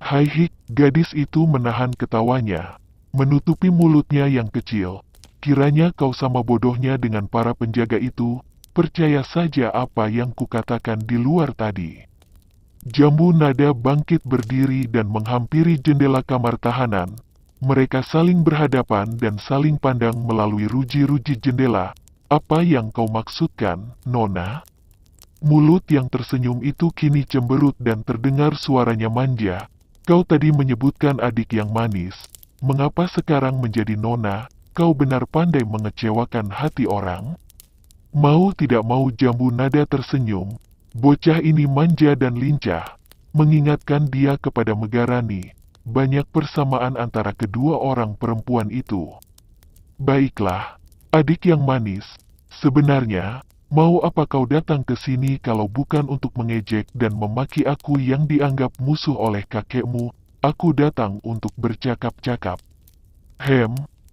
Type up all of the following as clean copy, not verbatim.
Hai Hik, gadis itu menahan ketawanya, menutupi mulutnya yang kecil. Kiranya kau sama bodohnya dengan para penjaga itu, percaya saja apa yang kukatakan di luar tadi. Jambu Nada bangkit berdiri dan menghampiri jendela kamar tahanan. Mereka saling berhadapan dan saling pandang melalui ruji-ruji jendela. Apa yang kau maksudkan, Nona? Mulut yang tersenyum itu kini cemberut dan terdengar suaranya manja. Kau tadi menyebutkan adik yang manis. Mengapa sekarang menjadi Nona? Kau benar pandai mengecewakan hati orang. Mau tidak mau Jambu Nada tersenyum. Bocah ini manja dan lincah. Mengingatkan dia kepada Megarani. Banyak persamaan antara kedua orang perempuan itu. Baiklah, adik yang manis. Sebenarnya, mau apa kau datang ke sini kalau bukan untuk mengejek dan memaki aku yang dianggap musuh oleh kakekmu? Aku datang untuk bercakap-cakap.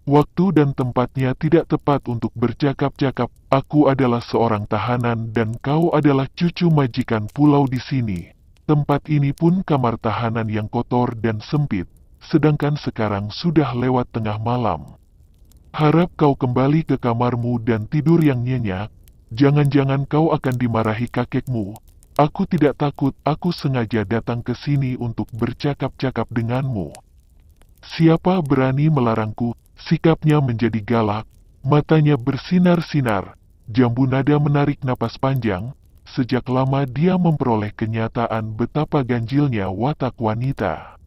Waktu dan tempatnya tidak tepat untuk bercakap-cakap. Aku adalah seorang tahanan dan kau adalah cucu majikan pulau di sini. Tempat ini pun kamar tahanan yang kotor dan sempit, sedangkan sekarang sudah lewat tengah malam. Harap kau kembali ke kamarmu dan tidur yang nyenyak. Jangan-jangan kau akan dimarahi kakekmu. Aku tidak takut, aku sengaja datang ke sini untuk bercakap-cakap denganmu. Siapa berani melarangku? Sikapnya menjadi galak, matanya bersinar-sinar. Jambu Nada menarik napas panjang. Sejak lama dia memperoleh kenyataan betapa ganjilnya watak wanita.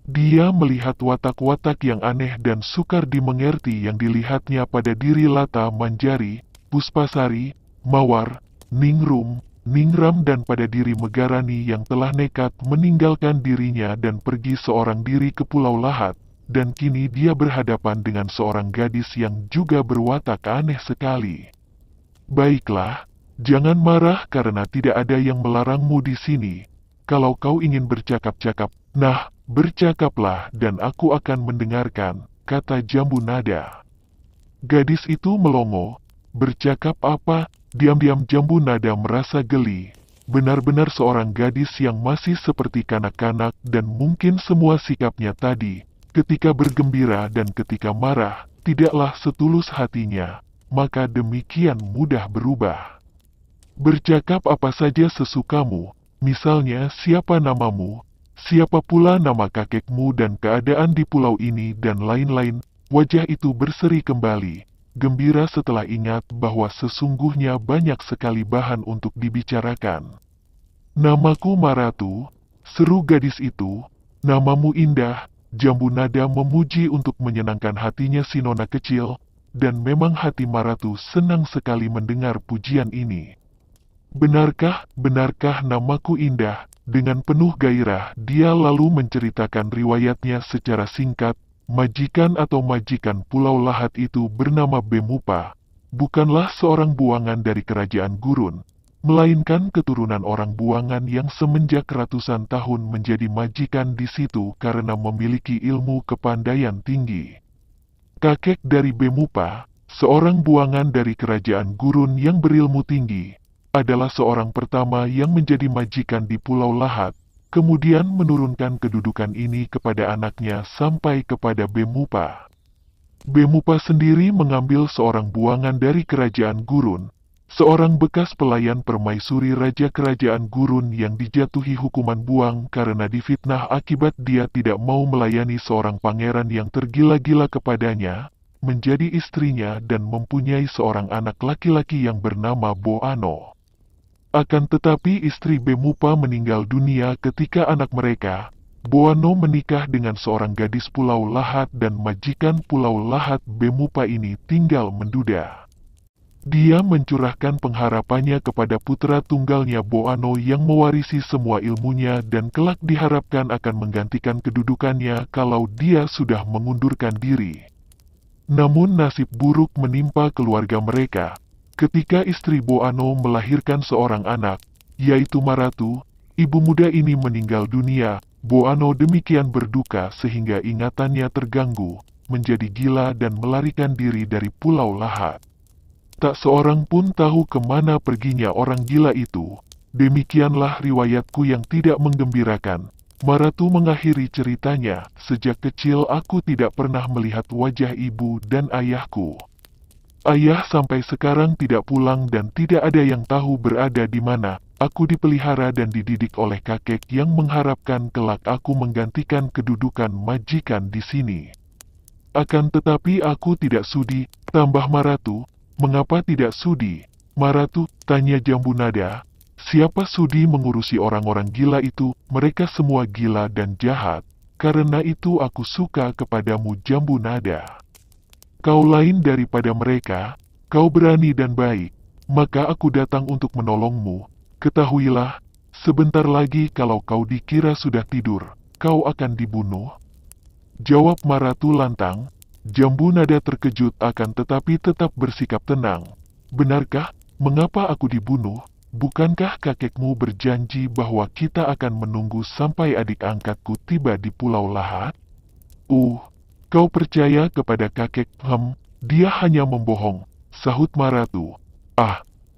Dia melihat watak-watak yang aneh dan sukar dimengerti yang dilihatnya pada diri Lata Manjari, Puspasari, Mawar, Ningrum, Ningram dan pada diri Megarani yang telah nekat meninggalkan dirinya dan pergi seorang diri ke Pulau Lahat. Dan kini dia berhadapan dengan seorang gadis yang juga berwatak aneh sekali. Baiklah, jangan marah karena tidak ada yang melarangmu di sini. Kalau kau ingin bercakap-cakap, nah, bercakaplah dan aku akan mendengarkan, kata Jambu Nada. Gadis itu melongo. Bercakap apa? Diam-diam Jambu Nada merasa geli. Benar-benar seorang gadis yang masih seperti kanak-kanak dan mungkin semua sikapnya tadi, ketika bergembira dan ketika marah, tidaklah setulus hatinya, maka demikian mudah berubah. Bercakap apa saja sesukamu, misalnya siapa namamu, siapa pula nama kakekmu dan keadaan di pulau ini dan lain-lain. Wajah itu berseri kembali, gembira setelah ingat bahwa sesungguhnya banyak sekali bahan untuk dibicarakan. Namaku Maratu, seru gadis itu, namamu indah. Jambu Nada memuji untuk menyenangkan hatinya si nona kecil, dan memang hati Maratu senang sekali mendengar pujian ini. Benarkah namaku indah? Dengan penuh gairah, dia lalu menceritakan riwayatnya secara singkat. Majikan atau majikan Pulau Lahat itu bernama Bemupa, bukanlah seorang buangan dari kerajaan gurun, melainkan keturunan orang buangan yang semenjak ratusan tahun menjadi majikan di situ karena memiliki ilmu kepandaian tinggi. Kakek dari Bemupa, seorang buangan dari kerajaan gurun yang berilmu tinggi, adalah seorang pertama yang menjadi majikan di Pulau Lahat, kemudian menurunkan kedudukan ini kepada anaknya sampai kepada Bemupa. Bemupa sendiri mengambil seorang buangan dari kerajaan gurun, seorang bekas pelayan permaisuri raja kerajaan gurun yang dijatuhi hukuman buang karena difitnah akibat dia tidak mau melayani seorang pangeran yang tergila-gila kepadanya, menjadi istrinya dan mempunyai seorang anak laki-laki yang bernama Boano. Akan tetapi istri Bemupa meninggal dunia ketika anak mereka, Boano, menikah dengan seorang gadis Pulau Lahat dan majikan Pulau Lahat Bemupa ini tinggal menduda. Dia mencurahkan pengharapannya kepada putra tunggalnya Boano yang mewarisi semua ilmunya dan kelak diharapkan akan menggantikan kedudukannya kalau dia sudah mengundurkan diri. Namun nasib buruk menimpa keluarga mereka. Ketika istri Boano melahirkan seorang anak, yaitu Maratu, ibu muda ini meninggal dunia. Boano demikian berduka sehingga ingatannya terganggu, menjadi gila dan melarikan diri dari Pulau Lahat. Tak seorang pun tahu kemana perginya orang gila itu. Demikianlah riwayatku yang tidak menggembirakan. Maratu mengakhiri ceritanya, sejak kecil aku tidak pernah melihat wajah ibu dan ayahku. Ayah sampai sekarang tidak pulang dan tidak ada yang tahu berada di mana. Aku dipelihara dan dididik oleh kakek yang mengharapkan kelak aku menggantikan kedudukan majikan di sini. Akan tetapi aku tidak sudi, tambah Maratu. Mengapa tidak sudi? Maratu, tanya Jambu Nada. Siapa sudi mengurusi orang-orang gila itu? Mereka semua gila dan jahat. Karena itu aku suka kepadamu Jambu Nada. Kau lain daripada mereka, kau berani dan baik, maka aku datang untuk menolongmu. Ketahuilah, sebentar lagi kalau kau dikira sudah tidur, kau akan dibunuh. Jawab Maratu lantang. Jambu Nada terkejut akan tetapi tetap bersikap tenang. Benarkah? Mengapa aku dibunuh? Bukankah kakekmu berjanji bahwa kita akan menunggu sampai adik angkatku tiba di Pulau Lahat? Kau percaya kepada kakek? Dia hanya membohong, sahut Maratu.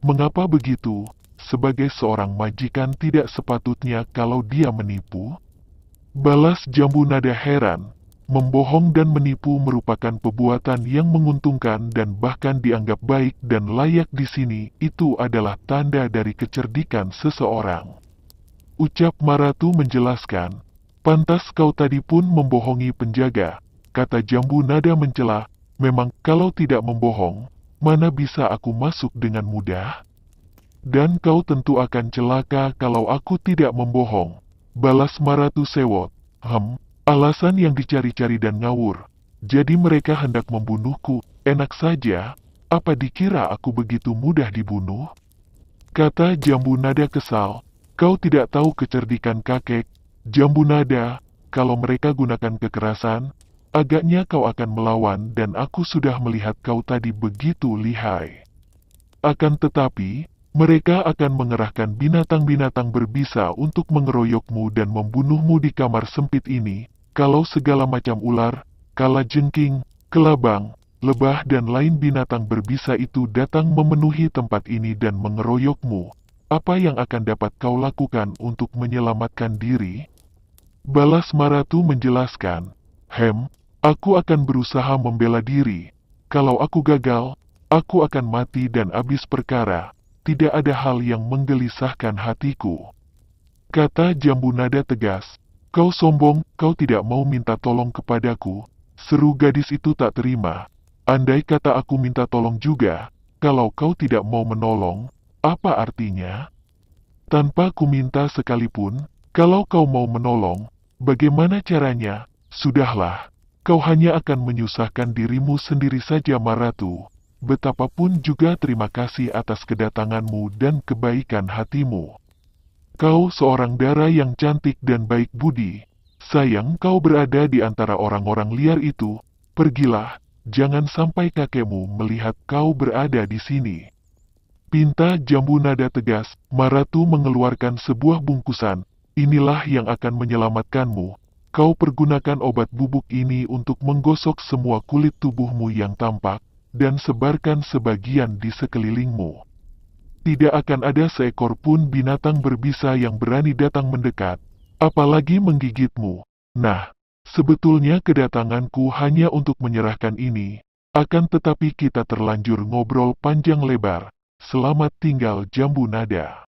Mengapa begitu? Sebagai seorang majikan tidak sepatutnya kalau dia menipu? Balas Jambu Nada heran. Membohong dan menipu merupakan perbuatan yang menguntungkan dan bahkan dianggap baik dan layak di sini. Itu adalah tanda dari kecerdikan seseorang. Ucap Maratu menjelaskan. Pantas kau tadi pun membohongi penjaga, kata Jambu Nada mencela. Memang kalau tidak membohong, mana bisa aku masuk dengan mudah? Dan kau tentu akan celaka kalau aku tidak membohong, balas Maratu sewot. Alasan yang dicari-cari dan ngawur. Jadi mereka hendak membunuhku, enak saja. Apa dikira aku begitu mudah dibunuh? Kata Jambu Nada kesal. Kau tidak tahu kecerdikan kakek. Jambu Nada, kalau mereka gunakan kekerasan, agaknya kau akan melawan dan aku sudah melihat kau tadi begitu lihai. Akan tetapi, mereka akan mengerahkan binatang-binatang berbisa untuk mengeroyokmu dan membunuhmu di kamar sempit ini. Kalau segala macam ular, kalajengking, kelabang, lebah dan lain binatang berbisa itu datang memenuhi tempat ini dan mengeroyokmu, apa yang akan dapat kau lakukan untuk menyelamatkan diri? Balas Maratu menjelaskan. Aku akan berusaha membela diri. Kalau aku gagal, aku akan mati dan habis perkara. Tidak ada hal yang menggelisahkan hatiku. Kata Jambu Nada tegas. Kau sombong, kau tidak mau minta tolong kepadaku. Seru gadis itu tak terima. Andai kata aku minta tolong juga, kalau kau tidak mau menolong, apa artinya? Tanpa ku minta sekalipun, kalau kau mau menolong, bagaimana caranya? Sudahlah, kau hanya akan menyusahkan dirimu sendiri saja Maratu. Betapapun juga terima kasih atas kedatanganmu dan kebaikan hatimu. Kau seorang dara yang cantik dan baik budi. Sayang kau berada di antara orang-orang liar itu. Pergilah, jangan sampai kakekmu melihat kau berada di sini. Pinta Jambu Nada tegas. Maratu mengeluarkan sebuah bungkusan. Inilah yang akan menyelamatkanmu. Kau pergunakan obat bubuk ini untuk menggosok semua kulit tubuhmu yang tampak, dan sebarkan sebagian di sekelilingmu. Tidak akan ada seekor pun binatang berbisa yang berani datang mendekat, apalagi menggigitmu. Nah, sebetulnya kedatanganku hanya untuk menyerahkan ini. Akan tetapi kita terlanjur ngobrol panjang lebar. Selamat tinggal Jambu Nada.